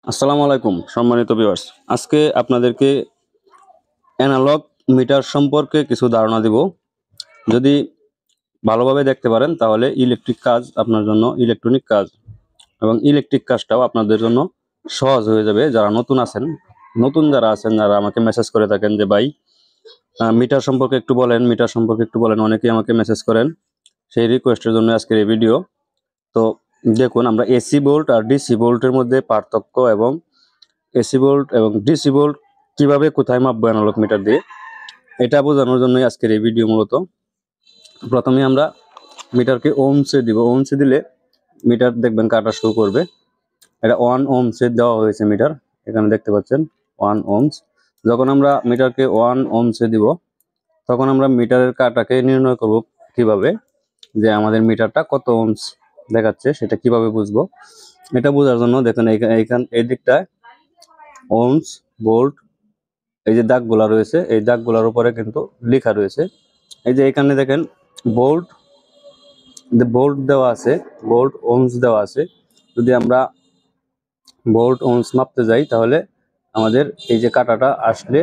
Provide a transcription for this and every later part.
আসসালামু আলাইকুম সম্মানিত ভিউয়ার্স। আজকে আপনাদেরকে অ্যানালগ মিটার সম্পর্কে কিছু ধারণা দিব। যদি ভালোভাবে দেখতে পারেন তাহলে ইলেকট্রিক কাজ আপনার জন্য, ইলেকট্রনিক কাজ এবং ইলেকট্রিক কাজটাও আপনাদের জন্য সহজ হয়ে যাবে। যারা নতুন যারা আছেন, যারা আমাকে মেসেজ করে থাকেন যে ভাই মিটার সম্পর্কে একটু বলেন, মিটার সম্পর্কে একটু বলেন, অনেকেই আমাকে মেসেজ করেন। সেই রিকোয়েস্টের জন্য আজকের এই ভিডিও। তো দেখুন, আমরা এসি ভোল্ট আর ডিসি ভোল্টের মধ্যে পার্থক্য এবং এসি ভোল্ট এবং ডিসি ভোল্ট কিভাবে কোথায় মাপবো অ্যানালগ মিটার দিয়ে, এটা বোঝানোর জন্যই আজকের এই ভিডিও। মূলত প্রথমে আমরা মিটারকে ওহমসে দিব। ওহমসে দিলে মিটার দেখবেন কাটা শুরু করবে। এটা 1 ওহমসে দেওয়া হয়েছে মিটার, এখানে দেখতে পাচ্ছেন 1 ওহমস। যখন আমরা মিটারকে 1 ওহমসে দিব তখন আমরা মিটারের কাটাকে নির্ণয় করব কিভাবে, যে আমাদের মিটারটা কত ওহমস দেখাচ্ছে সেটা কিভাবে বুঝবো। এটা বোঝার জন্য দেখুন এই দিকটায় ওহমস, ভোল্ট, এই যে দাগগুলা রয়েছে, এই দাগগুলার উপরে কিন্তু লেখা রয়েছে। এই যে এখানে দেখেন ভোল্ট, ভোল্ট দেওয়া আছে, ভোল্ট ওহমস দেওয়া আছে। যদি আমরা ভোল্ট ওহমস মাপতে যাই তাহলে আমাদের এই যে কাটাটা আসলে,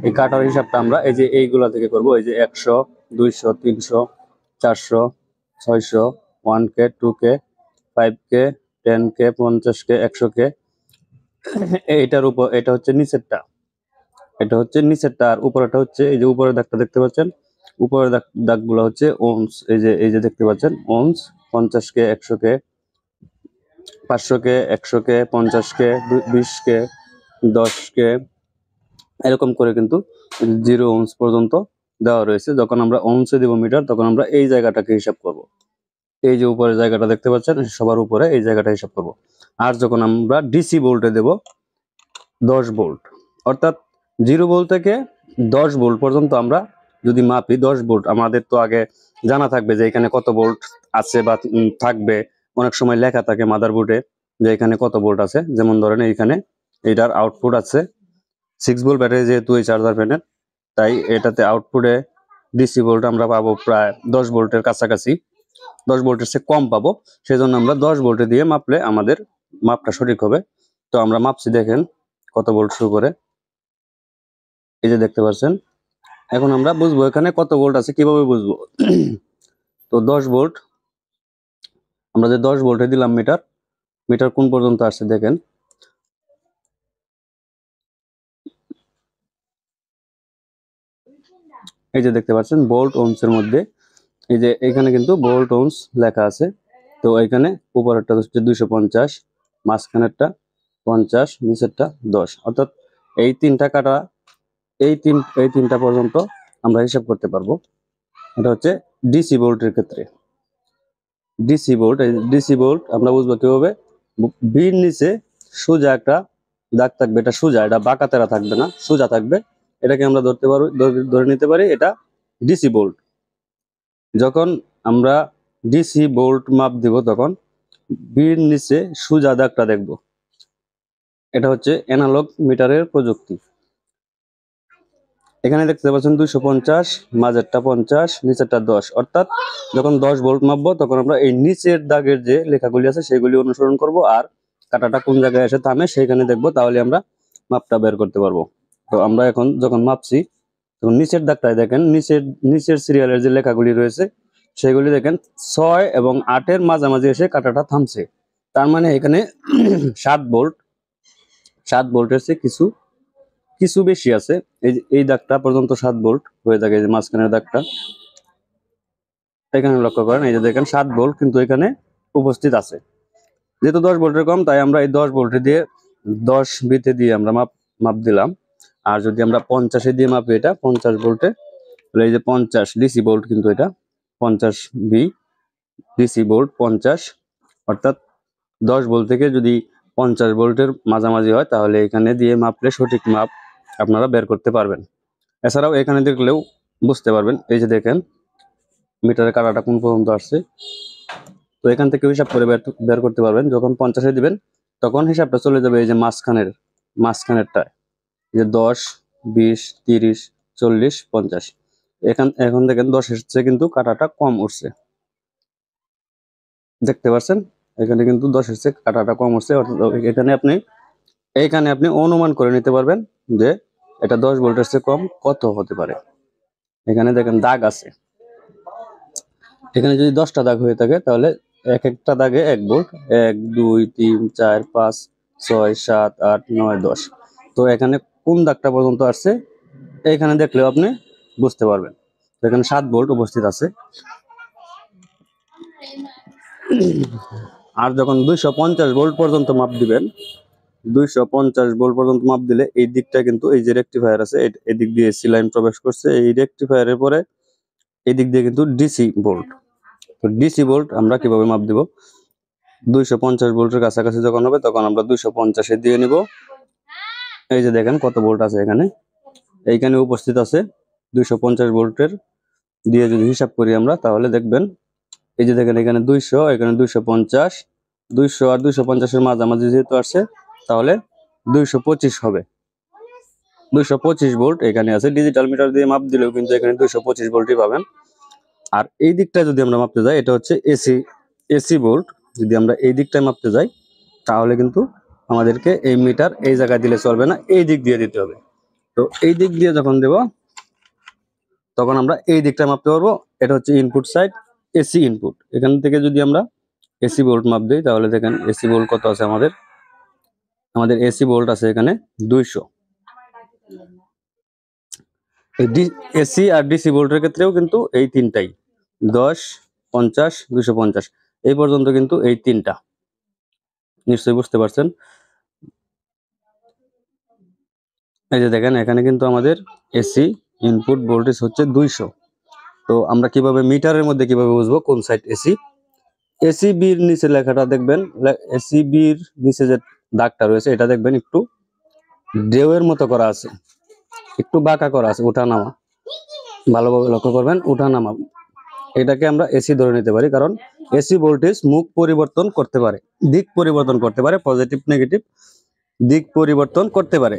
এই কাটার হিসাবটা আমরা এই যে এইগুলা থেকে করব। এই যে 100, 200, 300, 400, 600, 1K, 2K, 5K, 10K, 50K, 100K। এইটার উপর এটা হচ্ছে নিচেরটা, এটা হচ্ছে নিচেরটা, আর উপরেরটা হচ্ছে এই যে উপরের দাগটা দেখতে পাচ্ছেন, উপরের দাগগুলো হচ্ছে ওহমস। এই যে দেখতে পাচ্ছেন Ohm's. 50K, 100K, 500K, 100K, 50K, 20K, 10K, এরকম করে কিন্তু 0 ওহমস পর্যন্ত দেওয়া রয়েছে। যখন আমরা ওহমসে দিব মিটার তখন আমরা এই জায়গাটাকে হিসাব করব। এই যে উপরের জায়গাটা দেখতে পাচ্ছেন, সবার উপরে এই জায়গাটা হিসাব করব। আর যখন আমরা ডিসি ভোল্টে দেব 10 ভোল্ট, অর্থাৎ 0 ভোল্ট থেকে 10 ভোল্ট পর্যন্ত আমরা যদি মাপি, 10 ভোল্ট আমাদের তো আগে জানা থাকবে যে এখানে কত ভোল্ট আছে বা থাকবে। অনেক সময় লেখা থাকে মাদারবোর্ডে যে এখানে কত ভোল্ট আছে। যেমন ধরেন এইখানে এটার আউটপুট আছে 6 ভোল্ট ব্যাটারি, যেহেতু এই চার্জার ফ্যানের, তাই এটাতে আউটপুটে ডিসি ভোল্ট আমরা পাবো প্রায় 10 ভোল্টের কাছাকাছি। 10 ভোল্টের চেয়ে কম পাবো। সেজন্য আমরা 10 ভোল্টে দিয়ে মাপলে আমাদের মাপটা সঠিক হবে। তো আমরা মাপছি, দেখেন কত ভোল্ট শুরু করে, এই যে দেখতে পাচ্ছেন। এখন আমরা বুঝবো এখানে কত ভোল্ট আছে, কিভাবে বুঝবো। তো 10 ভোল্ট, আমরা যে 10 ভোল্টে দিলাম মিটার, মিটার কোন পর্যন্ত আসছে দেখেন। এই যে দেখতে পাচ্ছেন ভোল্ট ওহমস এর মধ্যে, এই যে এখানে কিন্তু ভোল্ট ওহমস লেখা আছে। তো এখানে উপরেরটা হচ্ছে 250, মাঝখানেরটা 50, নিচেরটা 10, অর্থাৎ এই তিনটা কাটা, এই তিনটা পর্যন্ত আমরা হিসাব করতে পারবো। এটা হচ্ছে ডিসি ভোল্টের ক্ষেত্রে। ডিসি ভোল্ট, ডিসি ভোল্ট আমরা বুঝবো কিভাবে, বির নিচে সোজা একটা দাগ থাকবে, এটা সোজা, এটা বাঁকা তেরা থাকবে না, সোজা থাকবে। এটাকে আমরা ধরতে পারবো, ধরে নিতে পারি এটা ডিসি ভোল্ট। যখন আমরা ডিসি ভোল্ট মাপ দিব তখন বির নিচে সোজা দাগটা দেখব। এটা হচ্ছে অ্যানালগ মিটারের প্রযুক্তি। এখানে দেখতে পাচ্ছেন 250, মাঝেরটা 50, নিচেরটা 10, অর্থাৎ যখন 10 ভোল্ট মাপবো তখন আমরা এই নিচের দাগের যে লেখাগুলি আছে সেগুলি অনুসরণ করব, আর কাটাটা কোন জায়গায় এসে থামে সেখানে দেখবো, তাহলে আমরা মাপটা বের করতে পারবো। তো আমরা এখন যখন মাপছি তখন নিচের দাগটায় দেখেন, নিচের সিরিয়ালের যে লেখাগুলি রয়েছে সেগুলি দেখেন 6 এবং 8-এর মাঝামাঝি এসে কাটাটা থামছে। তার মানে এখানে 7 ভোল্ট, 7 ভোল্টের চেয়ে কিছু কিছু বেশি আছে। এই দাগটা পর্যন্ত 7 ভোল্ট হয়ে থাকে, যে মাঝখানের দাগটা এখানে লক্ষ্য করেন। এই যে দেখেন 7 ভোল্ট কিন্তু এখানে উপস্থিত আছে। যেহেতু 10 ভোল্টের কম, তাই আমরা এই 10 ভোল্টে দিয়ে 10 বিতে দিয়ে আমরা মাপ দিলাম। আর যদি আমরা 50-এ দিয়ে মাপি, এটা 50 ভোল্টে, তাহলে এই যে 50 ডিসি ভোল্ট, কিন্তু এটা 50 ভি ডিসি ভোল্ট 50, অর্থাৎ 10 ভোল্ট থেকে যদি 50 ভোল্টের মাঝামাঝি হয় তাহলে এখানে দিয়ে মাপলে সঠিক মাপ আপনারা বের করতে পারবেন। এছাড়াও এখানে দেখলেও বুঝতে পারবেন, এই যে দেখেন মিটারের কাটাটা কোন পর্যন্ত আসছে। তো এখান থেকে হিসাব করে বের করতে পারবেন। যখন 50-এ দিবেন তখন হিসাবটা চলে যাবে এই যে মাঝখানেরটা, এই যে 10, 20, 30, 40, 50। এখন দেখেন 10-এর চেয়ে কিন্তু কাটাটা কম উঠছে, দেখতে পাচ্ছেন। এখানে কিন্তু 10-এর চেয়ে কাটাটা কম উঠছে, অর্থাৎ এখানে আপনি এইখানে আপনি অনুমান করে নিতে পারবেন যে এটা 10 ভোল্টের চেয়ে কম কত হতে পারে। এখানে দেখেন দাগ আছে, এখানে যদি 10টা দাগ হয়ে থাকে তাহলে এক একটা দাগে 1 ভোল্ট, 1 2 3 4 5 6 7 8 9 10। তো এখানে কোন দাগটা পর্যন্ত আসছে এইখানে দেখলেও আপনি বুঝতে পারবেন। তো এখানে 7 ভোল্ট উপস্থিত আছে। আর যখন 250 ভোল্ট পর্যন্ত মাপ দিবেন, 250 ভোল্ট পর্যন্ত মাপ দিলে এই দিকটা কিন্তু এই যে রেকটিফায়ার আছে এই দিক দিয়ে এসি লাইন প্রবেশ করছে, এই রেকটিফায়ারের পরে এই দিক দিয়ে কিন্তু ডিসি ভোল্ট। তো ডিসি ভোল্ট আমরা কিভাবে মাপ দিব, 250 ভোল্টের কাছাকাছি যখন হবে তখন আমরা 250 দিয়ে নিব। এই যে দেখেন কত ভোল্ট আছে এখানে, এইখানে উপস্থিত আছে 250 ভোল্টের দিয়ে যদি হিসাব করি আমরা তাহলে দেখবেন এই যে দেখেন এখানে 200, এখানে 250, 200 আর 250 এর মাঝামাঝি যেহেতু আসছে তাহলে 225 হবে। 225 ভোল্ট এখানে আছে। ডিজিটাল মিটার দিয়ে মাপ দিলেও কিন্তু এখানে 225 ভোল্টই পাবেন। আর এই দিকটা যদি আমরা মাপতে যাই, এটা হচ্ছে এসি ভোল্ট, যদি আমরা এই দিকটায় মাপতে যাই তাহলে কিন্তু আমাদেরকে এই মিটার এই জায়গায় দিলে চলবে না, এই দিক দিয়ে দিতে হবে। তো এই দিক দিয়ে যখন দেব তখন আমরা এই দিকটা মাপতে পারবো। এটা হচ্ছে ইনপুট সাইড, এসি ইনপুট। এখান থেকে যদি আমরা এসি ভোল্ট মাপ দিই তাহলে দেখেন এসি ভোল্ট কত আছে আমাদের এসি ভোল্ট আছে এখানে 200। এসি আর ডিসি ভোল্টের ক্ষেত্রেও কিন্তু এই তিনটাই 10 50 250 এই পর্যন্ত কিন্তু এই তিনটা, নিশ্চয়ই বুঝতে পারছেন। এই যে দেখেন এখানে কিন্তু আমাদের এসি ইনপুট ভোল্টেজ হচ্ছে 200। তো আমরা কিভাবে মিটারের মধ্যে কিভাবে বুঝবো কোন সাইড এসি? এসি বির নিচে লেখাটা দেখবেন, এসি বির নিচে যে দাগটা রয়েছে এটা দেখবেন একটু ঢেউয়ের মতো করা আছে, একটু বাঁকা করা আছে, ওঠা নামা, ভালোভাবে লক্ষ্য করবেন, ওঠা নামা। এটাকে আমরা এসি ধরে নিতে পারি, কারণ এসি ভোল্টেজ মুখ পরিবর্তন করতে পারে, দিক পরিবর্তন করতে পারে, পজিটিভ নেগেটিভ দিক পরিবর্তন করতে পারে।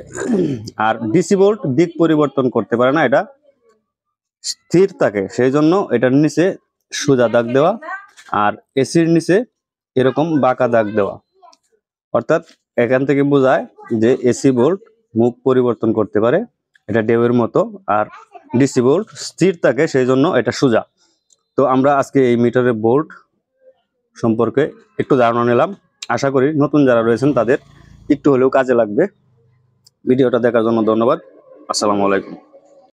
আর ডিসি ভোল্ট দিক পরিবর্তন করতে পারে না, এটা স্থির থাকে, সেই জন্য এটার নিচে সোজা দাগ দেওয়া আর এসির নিচে এরকম বাঁকা দাগ দেওয়া। অর্থাৎ এখান থেকে বোঝায় যে এসি ভোল্ট মুখ পরিবর্তন করতে পারে, এটা ঢেউয়ের মতো, আর ডিসি ভোল্ট স্থির থাকে, সেই জন্য এটা সোজা। তো আমরা আজকে এই মিটারের ভোল্ট সম্পর্কে একটু ধারণা নিলাম। আশা করি নতুন যারা রয়েছেন তাদের একটু হলেও কাজে লাগবে। ভিডিওটা দেখার জন্য ধন্যবাদ। আসসালামু আলাইকুম।